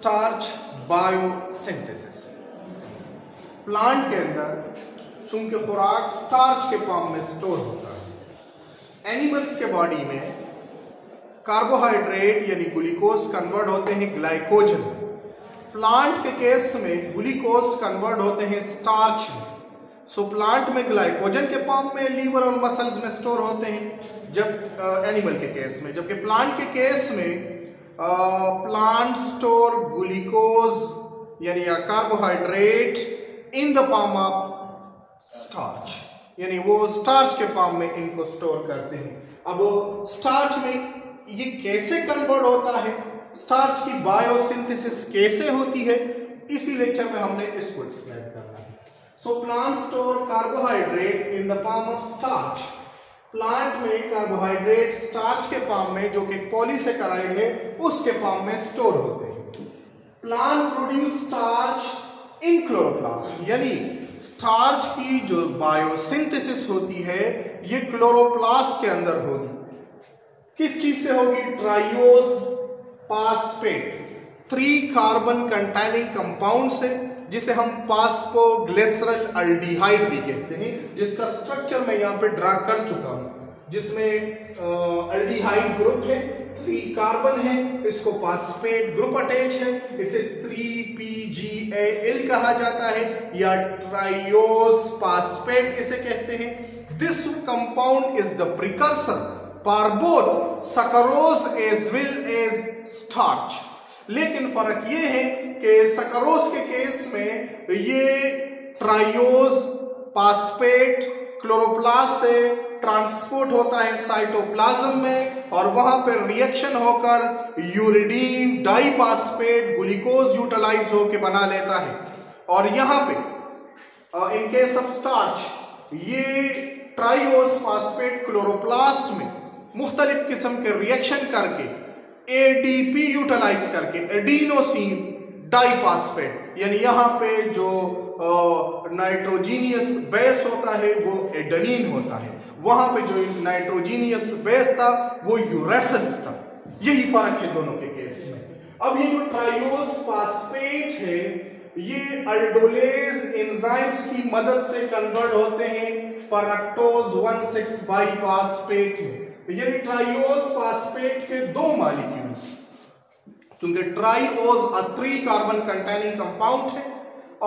Starch biosynthesis. Plant के अंदर चूंकि खुराक स्टार्च के फॉर्म में स्टोर होता है, एनिमल्स के बॉडी में कार्बोहाइड्रेट यानी ग्लूकोज कन्वर्ट होते हैं ग्लाइकोजन। प्लांट के केस में ग्लूकोज कन्वर्ट होते हैं स्टार्च में। सो प्लांट में ग्लाइकोजन के फॉर्म में लीवर और मसल्स में स्टोर होते हैं जब एनिमल के केस में, जबकि प्लांट के केस में प्लांट स्टोर ग्लूकोज यानी carbohydrate in the form of starch, यानी वो स्टार्च के फॉर्म में इनको स्टोर करते हैं। अब स्टार्च में ये कैसे कन्वर्ट होता है, स्टार्च की बायोसिंथेसिस कैसे होती है, इसी लेक्चर में हमने इसको एक्सप्लेन करना है। So plant store carbohydrate in the form of starch. Plant में कार्बोहाइड्रेट स्टार्च के फॉर्म में, जो कि पॉलीसेकेराइड है, उसके फॉर्म में स्टोर होते हैं। Plant produce starch in chloroplast, यानी स्टार्च की जो बायोसिंथेसिस होती है ये क्लोरोप्लास्ट के अंदर होगी। किस चीज से होगी? Trios phosphate 3 carbon containing compound से, जिसे हम फास्फोग्लिसरल अल्डिहाइड भी कहते हैं, जिसका स्ट्रक्चर मैं यहां पे ड्रा कर चुका हूं, जिसमें अल्डिहाइड ग्रुप है, 3 कार्बन है, इसको फास्फेट ग्रुप अटैच है, इसे 3PGAL कहा जाता है या ट्राइयोस फास्फेट इसे कहते हैं। This compound is the precursor for both sucrose as well as starch. लेकिन फर्क ये है कि सैकरोज के केस में ये ट्राइयोस फास्फेट क्लोरोप्लास्ट से ट्रांसपोर्ट होता है साइटोप्लाज्म में और वहां पर रिएक्शन होकर यूरिडीन डाइफॉस्फेट ग्लूकोज यूटिलाइज होकर बना लेता है। और यहां पे इन केस ऑफ स्टार्च ये ट्राइयोस फास्फेट क्लोरोप्लास्ट में मुख्तलिफ किस्म के रिएक्शन करके एडीपी यूटिलाइज करके एडिनोसिन डाइफॉस्फेट, यानी यहां पे जो नाइट्रोजीनियस बेस होता है वो एडेनिन होता है, वहां पे जो नाइट्रोजीनियस बेस था वो यूरेसिल्स था। यही फर्क है दोनों के केस में। अब ये जो ट्राइयोस फास्फेट है ये अल्डोलेज एंजाइम्स की मदद से कन्वर्ट होते हैं परैक्टोज 1,6 बाइफॉस्फेट में। यानी ट्राइयोस फास्फेट के 2 मॉलिक्यूल्स, क्योंकि ट्राइओज 3 कार्बन कंटेनिंग कंपाउंड है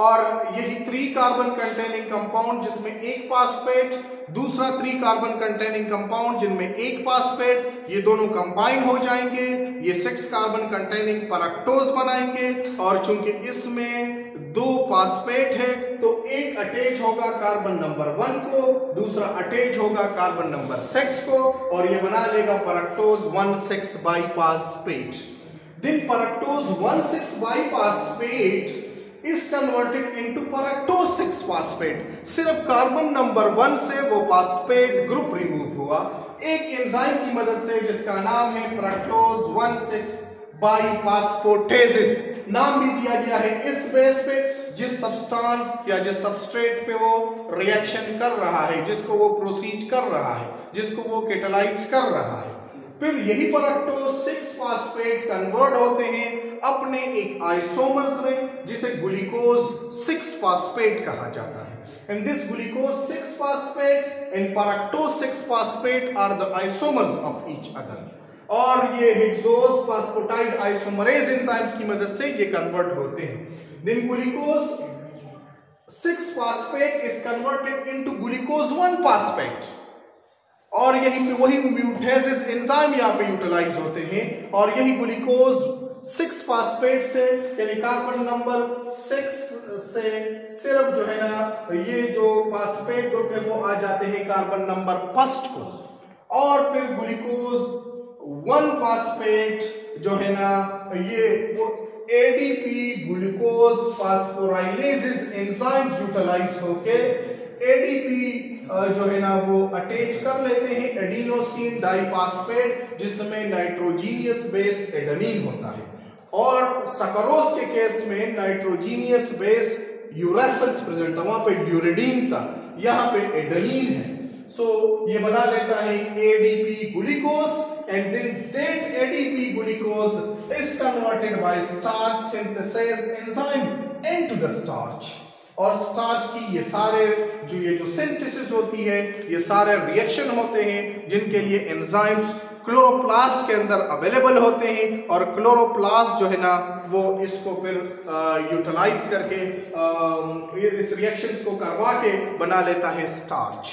और यही 3 कार्बन कंटेनिंग कंपाउंड जिसमें 1 फास्फेट, दूसरा 3 कार्बन कंटेनिंग कंपाउंड जिनमें 1 फास्फेट, ये दोनों कंबाइन हो जाएंगे, ये 6 कार्बन कंटेनिंग परैक्टोज बनाएंगे। और चूंकि इसमें 2 फास्फेट है तो एक अटैच होगा कार्बन नंबर 1 को, दूसरा अटैच होगा कार्बन नंबर 6 को और ये बना लेगा परैक्टोज 1,6 biphosphate. Then fructose 1,6 biphosphate is converted into fructose 6 phosphate। सिर्फ कार्बन नंबर 1 से वो फास्फेट ग्रुप रिमूव हुआ एक एंजाइम की मदद से जिसका नाम है fructose 1,6 बाइफॉस्फेटेजेस। नाम भी दिया गया है इस बेस पे जिस सब्सटेंस या जिस सबस्ट्रेट पे वो रिएक्शन कर रहा है, जिसको वो प्रोसीड कर रहा है, जिसको वो कैटालाइज कर रहा है। फिर यही fructose 6 फास्फेट कन्वर्ट होते हैं अपने एक आइसोमर्स में जिसे ग्लूकोज 6 फास्फेट कहा जाता है। And this glucose 6 phosphate and fructose 6 phosphate are the isomers of each other. और ये हेक्सोज फास्फोटाइड आइसोमरेज एंजाइम्स की मदद से ये कन्वर्ट होते हैं। Then glucose 6 phosphate is converted into glucose 1 phosphate और यही वही म्यूटेजेस एंजाइम यहाँ पे यूटिलाइज होते हैं और यही ग्लूकोज 6 फास्फेट से यानी कार्बन नंबर 6 से सिर्फ जो है ना ये जो फास्फेट ग्रुप है वो आ जाते हैं कार्बन नंबर 1 को और फिर ग्लूकोज 1 फास्फेट जो है ना ये वो एडीपी ग्लूकोज फास्फोराइलेजेस एंजाइम्स यूटिलाइज होके एडीपी जो है ना वो अटैच कर लेते हैं एडिनोसिन डाइफॉस्फेट जिसमें नाइट्रोजीनियस बेस एडेनिन होता है और सैकरोज के केस में नाइट्रोजीनियस बेस यूरेसिल्स प्रेजेंट था, वहां पे यूरिडीन था, यहाँ पे एडेनिन है। सो ये बना लेता है ADP glucose and then that ADP glucose is converted by starch synthesis enzyme into the starch. और स्टार्च की ये सारे जो सिंथेसिस होती है, ये सारे रिएक्शन होते हैं जिनके लिए एंजाइम्स क्लोरोप्लास्ट के अंदर अवेलेबल होते हैं, और क्लोरोप्लास्ट जो है ना वो इसको फिर यूटिलाइज करके इस रिएक्शंस को करवा के बना लेता है स्टार्च।